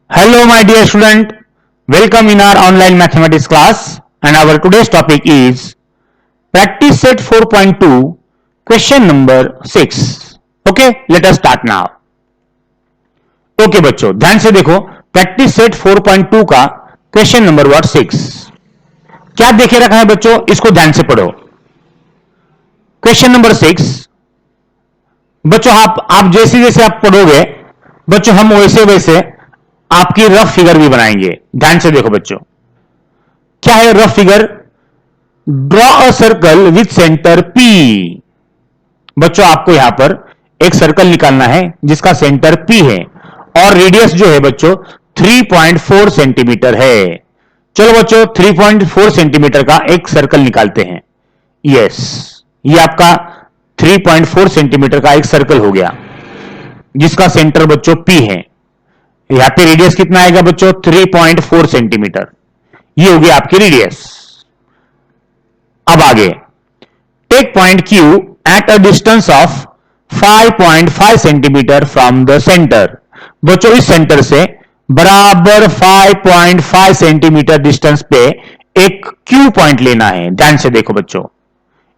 Hello my dear student, welcome in our online mathematics class and our today's topic is practice set 4.2 question number 6. Okay, let us start now. Okay बच्चों, ध्यान से देखो practice set 4.2 का question number 6 क्या देखे रखा है बच्चों, इसको ध्यान से पढ़ो. क्वेश्चन नंबर 6 बच्चों आप जैसे जैसे आप पढ़ोगे बच्चों हम वैसे वैसे आपकी रफ फिगर भी बनाएंगे. ध्यान से देखो बच्चों, क्या है rough figure? Draw a circle with centre P. बच्चों आपको यहां पर एक सर्कल निकालना है जिसका सेंटर P है और रेडियस जो है बच्चों 3.4 सेंटीमीटर है. चलो बच्चों 3.4 सेंटीमीटर का एक सर्कल निकालते हैं. यस, ये आपका 3.4 सेंटीमीटर का एक सर्कल हो गया जिसका सेंटर बच्चों P है. यहां पे रेडियस कितना आएगा बच्चों? 3.4 सेंटीमीटर. ये होगी आपकी रेडियस. अब आगे take point Q at a distance of 5.5 centimetre from the centre. बच्चों इस सेंटर से बराबर 5.5 सेंटीमीटर डिस्टेंस पे एक Q पॉइंट लेना है. ध्यान से देखो बच्चों,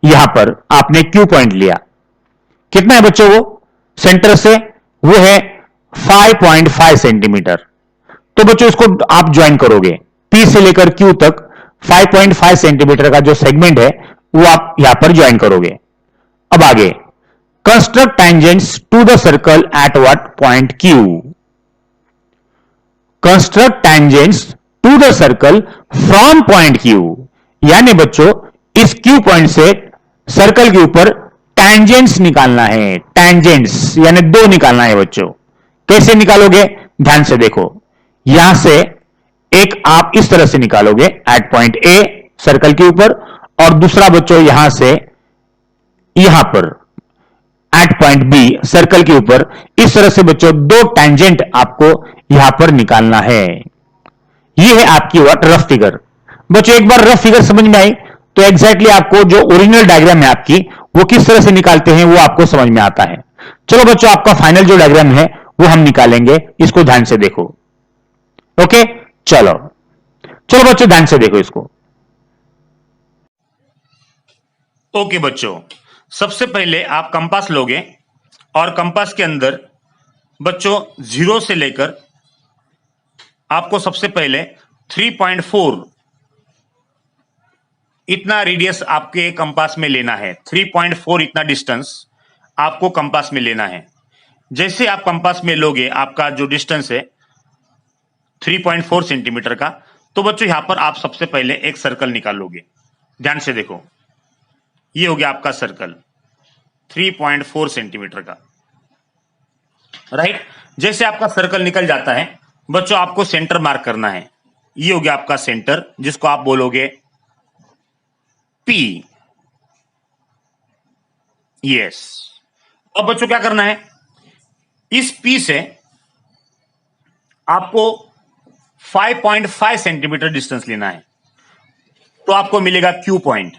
यहां पर आपने Q पॉइंट लिया. कितना है बच्चों वो सेंटर से? वो है 5.5 सेंटीमीटर. तो बच्चों इसको आप ज्वाइन करोगे. P से लेकर Q तक 5.5 सेंटीमीटर का जो सेगमेंट है वो आप यहां पर ज्वाइन करोगे. अब आगे construct tangents to the circle at what point Q. Construct tangents to the circle from point Q. यानी बच्चों इस Q पॉइंट से सर्कल के ऊपर टैंजेंट्स निकालना है. टैंजेंट्स यानी दो निकालना है बच्चों. कैसे निकालोगे? ध्यान से देखो, यहां से एक आप इस तरह से निकालोगे एट पॉइंट A सर्कल के ऊपर, और दूसरा बच्चों यहां से यहां पर एट पॉइंट B सर्कल के ऊपर. इस तरह से बच्चों दो टैंजेंट आपको यहां पर निकालना है. यह है आपकी व्हाट रफ फिगर. बच्चों एक बार रफ फिगर समझ में आई तो एग्जैक्टली आपको जो ओरिजिनल डायग्राम है आपकी वो किस तरह से निकालते हैं वो आपको समझ में आता है. चलो बच्चों आपका फाइनल जो डायग्राम है वो हम निकालेंगे. इसको ध्यान से देखो. ओके चलो चलो बच्चों ध्यान से देखो इसको. ओके बच्चों, सबसे पहले आप कंपास लोगे और कंपास के अंदर बच्चों 0 से लेकर आपको सबसे पहले 3.4 इतना रेडियस आपके कंपास में लेना है. 3.4 इतना डिस्टेंस आपको कंपास में लेना है. जैसे आप कंपास में लोगे आपका जो डिस्टेंस है 3.4 सेंटीमीटर का, तो बच्चों यहां पर आप सबसे पहले एक सर्कल निकालोगे. ध्यान से देखो, ये हो गया आपका सर्कल 3.4 सेंटीमीटर का. राइट, जैसे आपका सर्कल निकल जाता है बच्चों आपको सेंटर मार्क करना है. ये हो गया आपका सेंटर जिसको आप बोलोगे P. यस. अब बच्चों क्या करना है, इस P से आपको 5.5 सेंटीमीटर डिस्टेंस लेना है. तो आपको मिलेगा Q पॉइंट.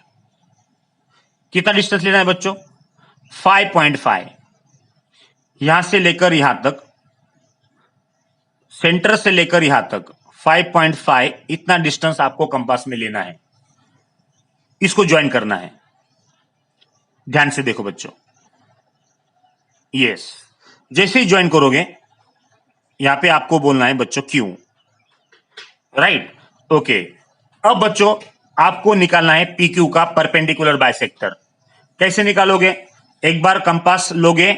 कितना डिस्टेंस लेना है बच्चों? 5.5. यहां से लेकर यहां तक, सेंटर से लेकर यहां तक 5.5 इतना डिस्टेंस आपको कंपास में लेना है. इसको ज्वाइन करना है. ध्यान से देखो बच्चों. यस, जैसे ही ज्वाइन करोगे यहां पे आपको बोलना है बच्चों Q. Right, okay. अब बच्चों आपको निकालना है PQ का परपेंडिकुलर बाइसेक्टर. कैसे निकालोगे? एक बार कंपास लोगे,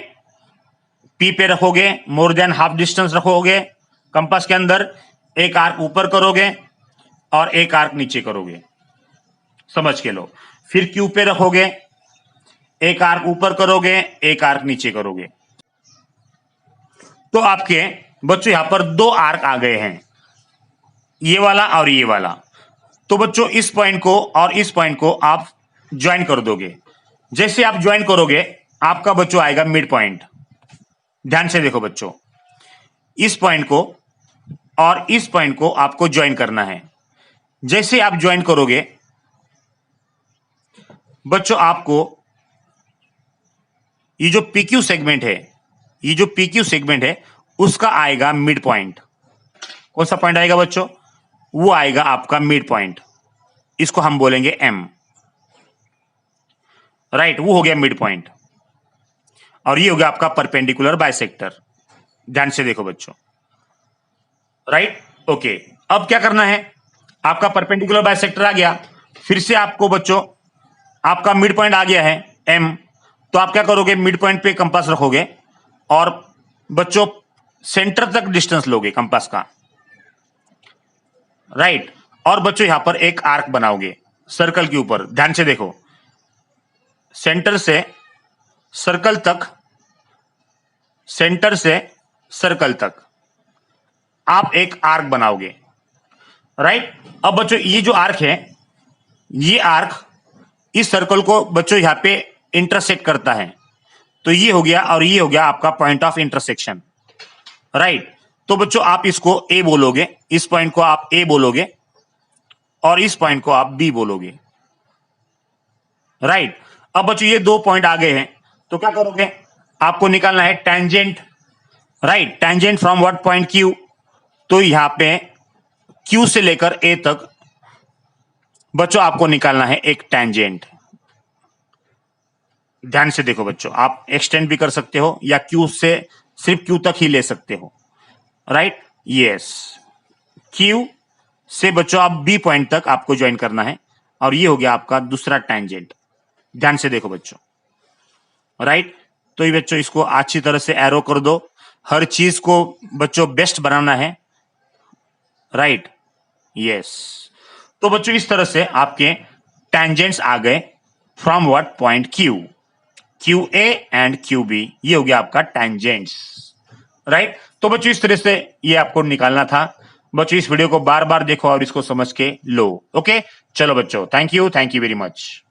P पे रखोगे, मोर देन हाफ डिस्टेंस रखोगे कंपास के अंदर, एक आर्क ऊपर करोगे और एक आर्क नीचे करोगे. समझ के लो. फिर Q पे रखोगे, एक आर्क ऊपर करोगे, एक आर्क नीचे करोगे. तो आपके बच्चों यहां पर दो आर्क आ गए हैं, ये वाला और ये वाला. तो बच्चों इस पॉइंट को और इस पॉइंट को आप ज्वाइन कर दोगे. जैसे आप ज्वाइन करोगे आपका बच्चों आएगा मिड पॉइंट. ध्यान से देखो बच्चों, इस पॉइंट को और इस पॉइंट को आपको ज्वाइन करना है. जैसे आप ज्वाइन करोगे बच्चों आपको ये जो PQ सेगमेंट है, ये जो PQ सेगमेंट है उसका आएगा मिड पॉइंट. कौन सा पॉइंट आएगा बच्चों? वो आएगा आपका मिड पॉइंट, इसको हम बोलेंगे एम, राइट, वो हो गया मिड पॉइंट। और ये हो गया आपका परपेंडिकुलर बाइसेक्टर। ध्यान से देखो बच्चों, राइट, ओके। अब क्या करना है, आपका परपेंडिकुलर बाइसेक्टर आ गया, फिर से आपको बच्चों आपका मिड पॉइंट आ गया है एम, तो आप क्या करोगे, मिड पॉइंट पे कंपास रखोगे और बच्चों सेंटर तक डिस्टेंस लोगे कंपास का, राइट। और बच्चों यहां पर एक आर्क बनाओगे सर्कल के ऊपर। ध्यान से देखो, सेंटर से सर्कल तक, सेंटर से सर्कल तक आप एक आर्क बनाओगे, राइट। अब बच्चों ये जो आर्क है, ये आर्क इस सर्कल को बच्चों यहां पे इंटरसेक्ट करता है, तो ये हो गया और ये हो गया आपका पॉइंट ऑफ इंटरसेक्शन, राइट। तो बच्चों आप इसको ए बोलोगे, इस पॉइंट को आप ए बोलोगे और इस पॉइंट को आप बी बोलोगे, राइट। अब बच्चों ये दो पॉइंट आ गए हैं, तो क्या करोगे, आपको निकालना है tangent, right, tangent from what point Q. तो यहां पे क्यू से लेकर ए तक बच्चों आपको निकालना है एक टेंजेंट। ध्यान से देखो बच्चों, आप एक्सटेंड भी कर सकते हो या क्यू से सिर्फ क्यू तक ही ले सकते हो, राइट, यस। क्यू से बच्चों आप बी पॉइंट तक आपको ज्वाइन करना है और ये हो गया आपका दूसरा टेंजेंट। ध्यान से देखो बच्चों, राइट। तो ये बच्चों इसको अच्छी तरह से एरो कर दो, हर चीज को बच्चों बेस्ट बनाना है, राइट, यस। तो बच्चों इस तरह से आपके टेंजेंट्स आ गए from what point Q, Q A and Q B, ये हो गया आपका टेंजेंट्स, राइट। तो बच्चों इस तरह से ये आपको निकालना था। बच्चों इस वीडियो को बार बार देखो और इसको समझ के लो, ओके। चलो बच्चों, थैंक यू वेरी मच।